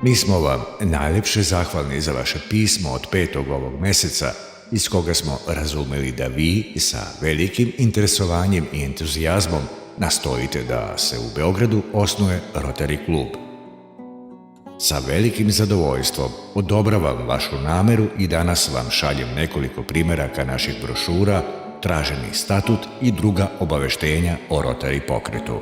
Mi smo vam najljepše zahvalni za vaše pismo od 5. ovog meseca, iz koga smo razumeli da vi sa velikim interesovanjem i entuzijazmom nastojite da se u Beogradu osnuje Rotary klub. Sa velikim zadovoljstvom odobravam vašu nameru i danas vam šaljem nekoliko primeraka naših brošura, traženi statut i druga obaveštenja o Rotary pokretu.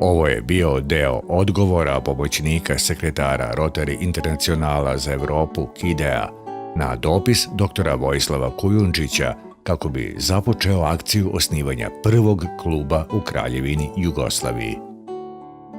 Ovo je bio deo odgovora pomoćnika sekretara Rotary Internacionala za Evropu KIDEA na dopis doktora Vojislava Kujundžića kako bi započeo akciju osnivanja prvog kluba u Kraljevini Jugoslaviji.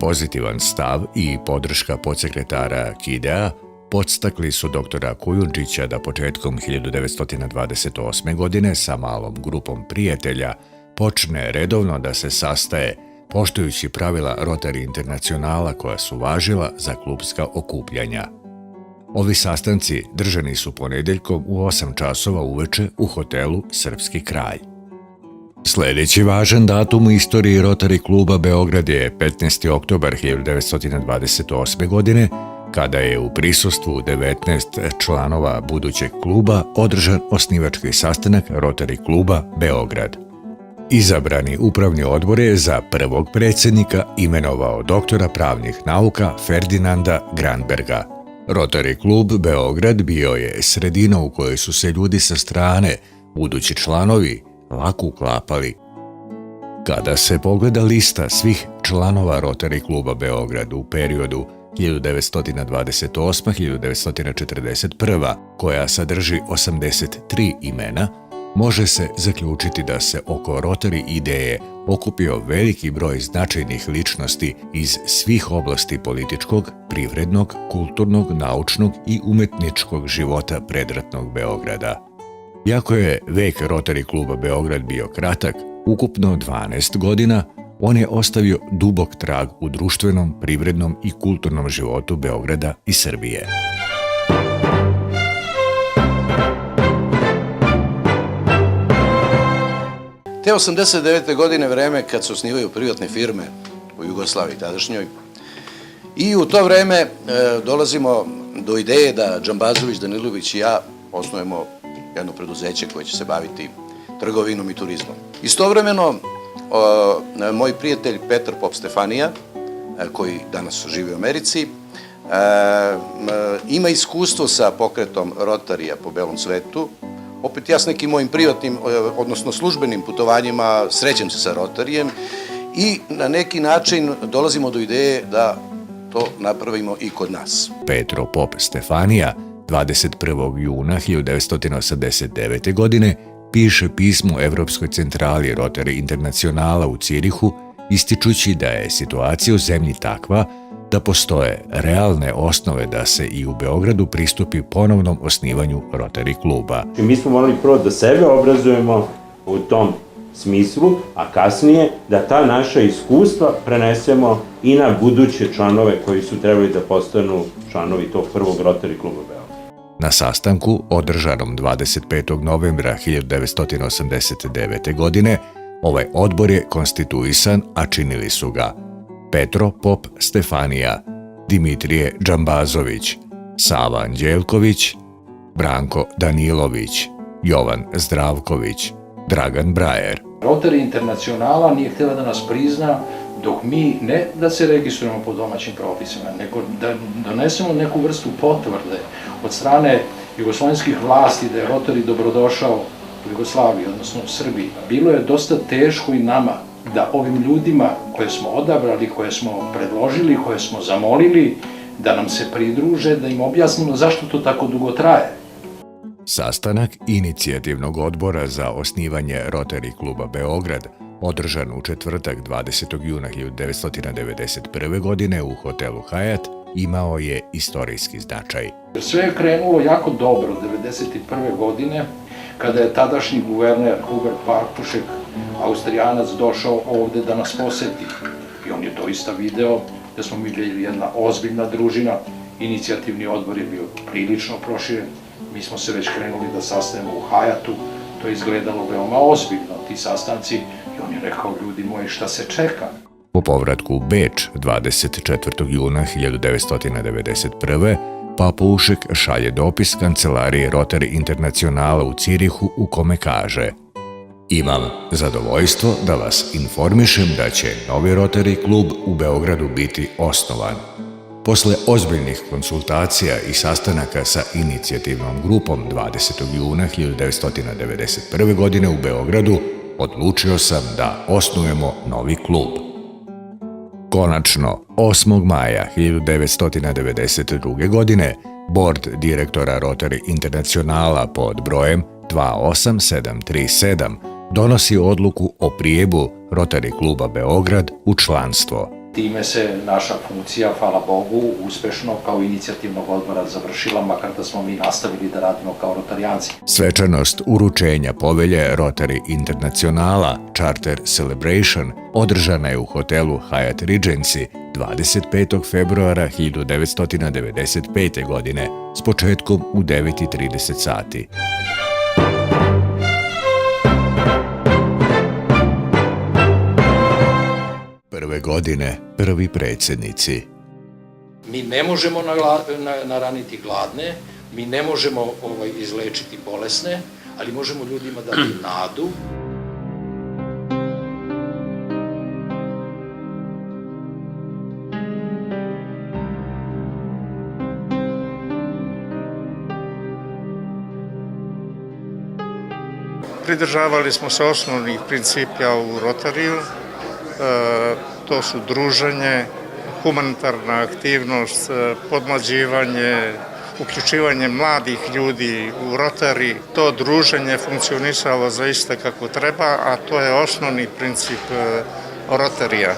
Pozitivan stav i podrška podsekretara KIDEA podstakli su doktora Kujundžića da početkom 1928. godine sa malom grupom prijatelja počne redovno da se sastaje, poštujući pravila Rotary Internacionala koja su važila za klubska okupljanja. Ovi sastanci držani su ponedeljkom u 8 časova uveče u hotelu Srpski kralj. Sljedeći važan datum u istoriji Rotary kluba Beograd je 15. oktobar 1928. godine, kada je u prisustvu 19 članova budućeg kluba održan osnivački sastanak Rotary kluba Beograd. Izabrani upravni odbor je za prvog predsjednika imenovao doktora pravnih nauka Ferdinanda Granberga. Rotary klub Beograd bio je sredina u kojoj su se ljudi sa strane, budući članovi, lako uklapali. Kada se pogleda lista svih članova Rotary kluba Beograd u periodu 1928-1941, koja sadrži 83 imena, može se zaključiti da se oko Rotary ideje okupio veliki broj značajnih ličnosti iz svih oblasti političkog, privrednog, kulturnog, naučnog i umetničkog života predratnog Beograda. Iako je vek Rotary kluba Beograd bio kratak, ukupno 12 godina, on je ostavio dubok trag u društvenom, privrednom i kulturnom životu Beograda i Srbije. Te 89. godine vreme kad se osnivaju privatne firme u Jugoslaviji tadašnjoj i u to vreme dolazimo do ideje da Džambazović, Danilović i ja osnujemo jedno preduzeće koje će se baviti trgovinom i turizmom. Istovremeno, moj prijatelj Petar Pop Stefanija, koji danas živi u Americi, ima iskustvo sa pokretom Rotarija po belom svetu. Opet ja s nekim mojim privatnim, odnosno službenim putovanjima srećem se sa Rotarijem i na neki način dolazimo do ideje da to napravimo i kod nas. Petro Pop Stefanija 21. juna 1989. godine piše pismo Evropskoj centrali Rotary Internacionala u Cirihu, ističući da je situacija u zemlji takva da postoje realne osnove da se i u Beogradu pristupi ponovnom osnivanju Rotary kluba. Mi smo morali prvo da sebe obrazujemo u tom smislu, a kasnije da ta naša iskustva prenesemo i na buduće članove koji su trebali da postanu članovi tog prvog Rotary kluba Beograd. Na sastanku, održanom 25. novembra 1989. godine, ovaj odbor je konstituisan, a činili su ga Petro Pop Stefanija, Dimitrije Džambazović, Sava Anđelković, Branko Danilović, Jovan Zdravković, Dragan Brajer. Rotary Internacionala nije htjela da nas prizna dok mi ne da se registrujemo po domaćim propisima, nego da donesemo neku vrstu potvrde od strane jugoslovenskih vlasti da je Rotary dobrodošao u Jugoslaviji, odnosno u Srbiji. Bilo je dosta teško i nama da ovim ljudima koje smo odabrali, koje smo predložili, koje smo zamolili da nam se pridruže, da im objasnimo zašto to tako dugo traje. Sastanak inicijativnog odbora za osnivanje Rotary kluba Beograd, održan u četvrtak 20. juna 1991. godine u hotelu Hyatt, imao je istorijski značaj. Sve je krenulo jako dobro 1991. godine, kada je tadašnji guverner Hubert Parpušek, Austrijanac, došao ovde da nas poseti. I on je doista video da smo mi bili jedna ozbiljna družina, inicijativni odbor je bio prilično proširen, mi smo se već krenuli da sastanemo u Hyattu, to je izgledalo veoma ozbiljno, ti sastanci, i on je rekao, ljudi moji, šta se čeka? Po povratku u Beč 24. juna 1991. Papa Ušek šalje dopis kancelarije Rotary Internacionala u Cirihu u kome kaže: Imam zadovoljstvo da vas informišem da će novi Rotary klub u Beogradu biti osnovan. Posle ozbiljnih konsultacija i sastanaka sa inicijativnom grupom 20. juna 1991. godine u Beogradu, odlučio sam da osnujemo novi klub. Konačno, 8. maja 1992. godine, bord direktora Rotary Internacionala pod brojem 28737 donosi odluku o prijebu Rotary kluba Beograd u članstvo. Time se naša funkcija, hvala Bogu, uspešno kao inicijativnog odbora završila, makar da smo mi nastavili da radimo kao rotarijanci. Svečanost uručenja povelje Rotary Internacionala Charter Celebration održana je u hotelu Hyatt Regency 25. februara 1995. godine s početkom u 9:30 sati. Prve godine prvi predsjednici. Mi ne možemo naraniti gladne, mi ne možemo izlečiti bolesne, ali možemo ljudima dati nadu. Pridržavali smo se osnovnih principija u Rotariju. To su druženje, humanitarna aktivnost, podmlađivanje, uključivanje mladih ljudi u Rotary. To druženje funkcionisalo zaista kako treba, a to je osnovni princip Rotarija.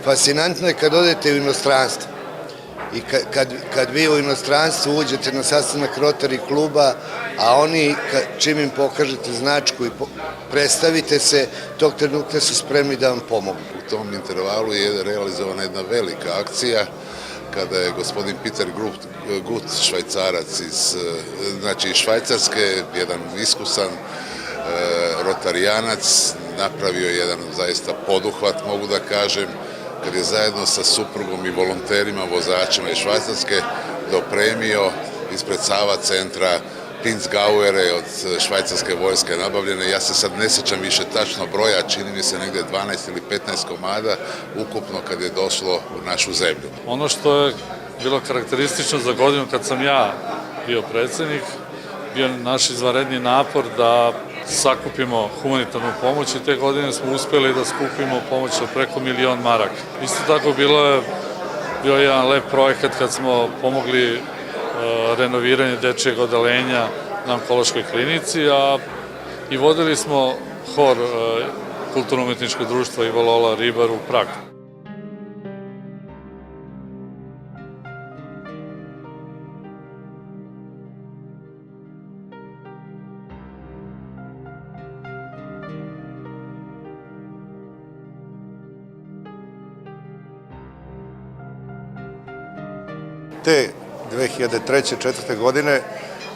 Fascinantno je kad odete u inostranstvo i kad vi u inostranstvu uđete na sastanak Rotary kluba, a oni čim im pokažete značku i predstavite se, tog trenutka su spremni da vam pomogu. U tom intervalu je realizovana jedna velika akcija kada je gospodin Peter Gut, Švajcarac iz Švajcarske, jedan iskusan rotarijanac, napravio jedan zaista poduhvat, mogu da kažem, kad je zajedno sa suprugom i volonterima, vozačima iz Švajcarske dopremio ispred Sava centra Pinzgauere od švajcarske vojske nabavljene. Ja se sad ne sjećam više tačno broja, čini mi se negde 12 ili 15 komada ukupno kad je došlo u našu zemlju. Ono što je bilo karakteristično za godinu kad sam ja bio predsjednik, bio naš izvanredni napor da sakupimo humanitarnu pomoć i te godine smo uspjeli da skupimo pomoć od preko 1.000.000 maraka. Isto tako bio je jedan lep projekat kad smo pomogli renoviranje dečijeg odeljenja na onkološkoj klinici, i vodili smo hor Kulturno-umetničkog društva Ivo Lola Ribar u Pragu. Te 2003-2004. godine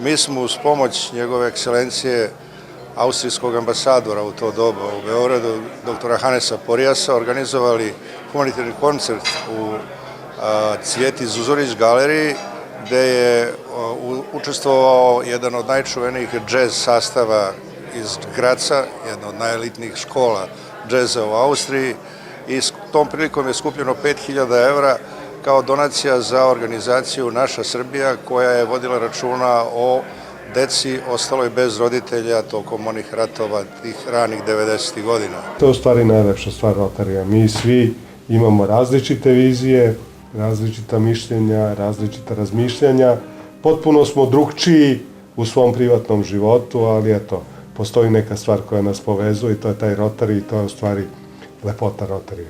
mi smo uz pomoć njegove ekscelencije austrijskog ambasadora u to doba u Beogradu, doktora Hanesa Porijasa, organizovali humanitarni koncert u Cvjeti Zuzorić galeriji, gde je učestvovao jedan od najčuvenijih džez sastava iz Graca, jedna od najelitnijih škola džeza u Austriji, i s tom prilikom je skupljeno 5.000 evra kao donacija za organizaciju Naša Srbija, koja je vodila računa o deci ostaloj bez roditelja tokom onih ratova tih ranih 90. godina. To je u stvari najlepša stvar Rotarija. Mi svi imamo različite vizije, različita mišljenja, različita razmišljanja. Potpuno smo drugčiji u svom privatnom životu, ali eto, postoji neka stvar koja nas povezuje i to je taj Rotary i to je u stvari lepota Rotarija.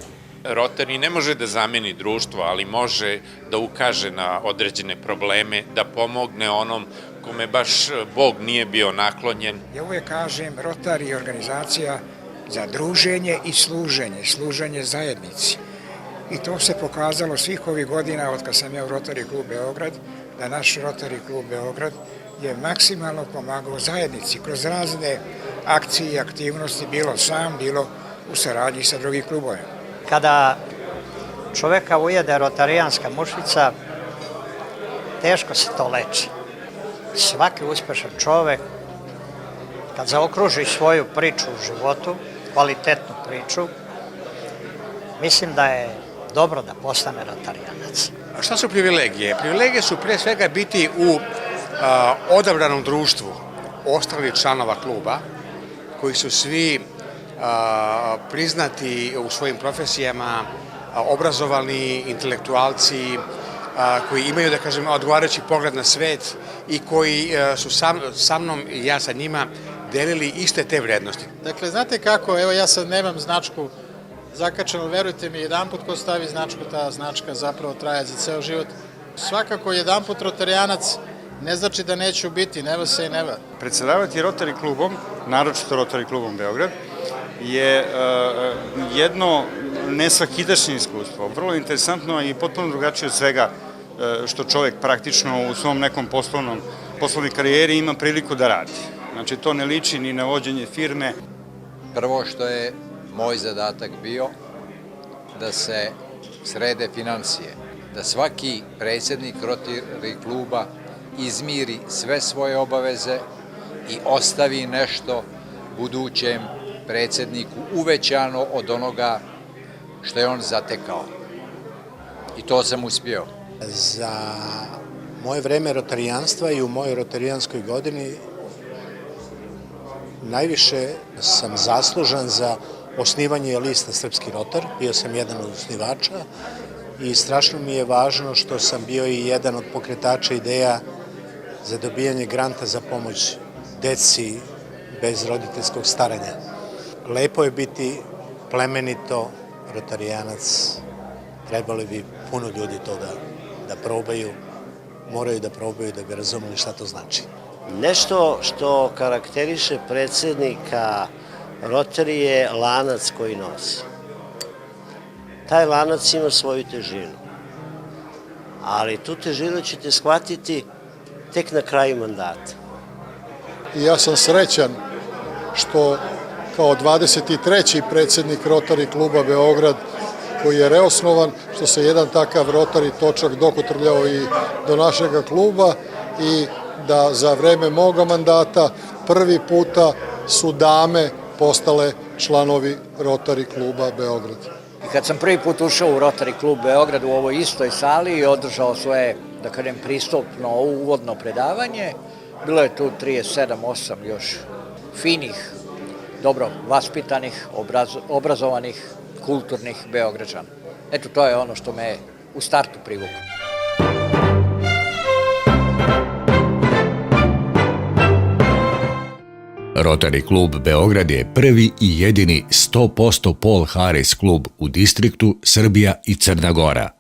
Rotary ne može da zameni društvo, ali može da ukaže na određene probleme, da pomogne onom kome baš Bog nije bio naklonjen. Ja uvijek kažem, Rotary je organizacija za druženje i služenje zajednici. I to se pokazalo svih ovih godina od kad sam ja u Rotary klub Beograd, da naš Rotary klub Beograd je maksimalno pomagao zajednici kroz razne akcije i aktivnosti, bilo sam, bilo u saradnji sa drugih klubovima. Kada čoveka ujede rotarijanska mušica, teško se to leči. Svaki uspešan čovek, kad zaokruži svoju priču u životu, kvalitetnu priču, mislim da je dobro da postane rotarijanac. A šta su privilegije? Privilegije su pre svega biti u odabranom društvu ostalih članova kluba, koji su svi priznati u svojim profesijama, obrazovani intelektualci, koji imaju, da kažem, odgovarajući pogled na svet i koji su sa mnom i ja sa njima delili iste te vrednosti. Dakle, znate kako, evo ja sad nemam značku zakačenu, verujte mi, jedanput ko stavi značku, ta značka zapravo traje za ceo život. Svakako, jedanput rotarijanac ne znači da neću biti, never say never. Predsedavati Rotary klubom, naročito Rotary klubom Beograd, je jedno nesvakidašnje iskustvo, vrlo interesantno i potpuno drugačije od svega što čovek praktično u svom nekom poslovnoj karijeri ima priliku da radi. Znači, to ne liči ni na vođenje firme. Prvo što je moj zadatak bio da se srede financije, da svaki predsjednik Rotary kluba izmiri sve svoje obaveze i ostavi nešto budućem predsjedniku uvećano od onoga što je on zatekao. I to sam uspio. Za moje vreme rotarijanstva i u mojoj rotarijanskoj godini najviše sam zaslužan za osnivanje lista Srpski rotar. Bio sam jedan od osnivača i strašno mi je važno što sam bio i jedan od pokretača ideja za dobijanje granta za pomoć deci bez roditeljskog staranja. Lepo je biti plemenito rotarijanac, trebali bi puno ljudi to da probaju, moraju da probaju da bi razumeli šta to znači. Nešto što karakteriše predsjednika Rotary je lanac koji nosi. Taj lanac ima svoju težinu, ali tu težinu ćete shvatiti tek na kraju mandata. I ja sam srećan što kao 23. predsjednik Rotary kluba Beograd, koji je reosnovan, što se jedan takav Rotary točak dokotrljao i do našega kluba i da za vreme moga mandata prvi puta su dame postale članovi Rotary kluba Beograd. I kad sam prvi put ušao u Rotary klub Beograd u ovoj istoj sali i održao svoje, da kažem, pristupno uvodno predavanje, bilo je tu 37-8 još finih, dobro vaspitanih, obrazovanih, kulturnih Beograđana. Eto, to je ono što me u startu privuklo. Rotary klub Beograd je prvi i jedini 100% Paul Harris klub u distriktu Srbija i Crna Gora.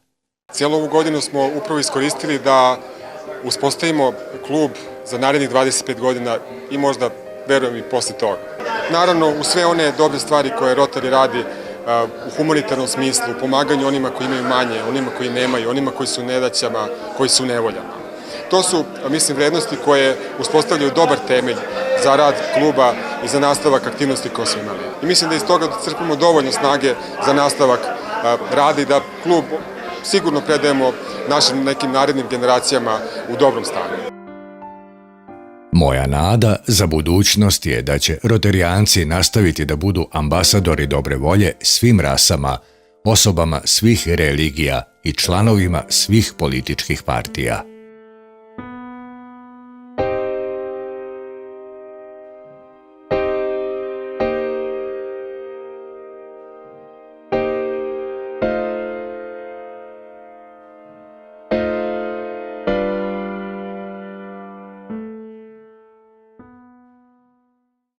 Cijelu ovu godinu smo upravo iskoristili da uspostavimo klub za narednih 25 godina i možda, verujem, i posle toga. Naravno, u sve one dobre stvari koje Rotary radi u humanitarnom smislu, u pomaganju onima koji imaju manje, onima koji nemaju, onima koji su u nedaćama, koji su u nevoljama. To su, mislim, vrednosti koje uspostavljaju dobar temelj za rad kluba i za nastavak aktivnosti koje smo imali. I mislim da iz toga crpimo dovoljno snage za nastavak rada i da klub sigurno predajemo našim nekim narednim generacijama u dobrom stanju. Moja nada za budućnost je da će rotarijanci nastaviti da budu ambasadori dobre volje svim rasama, osobama svih religija i članovima svih političkih partija.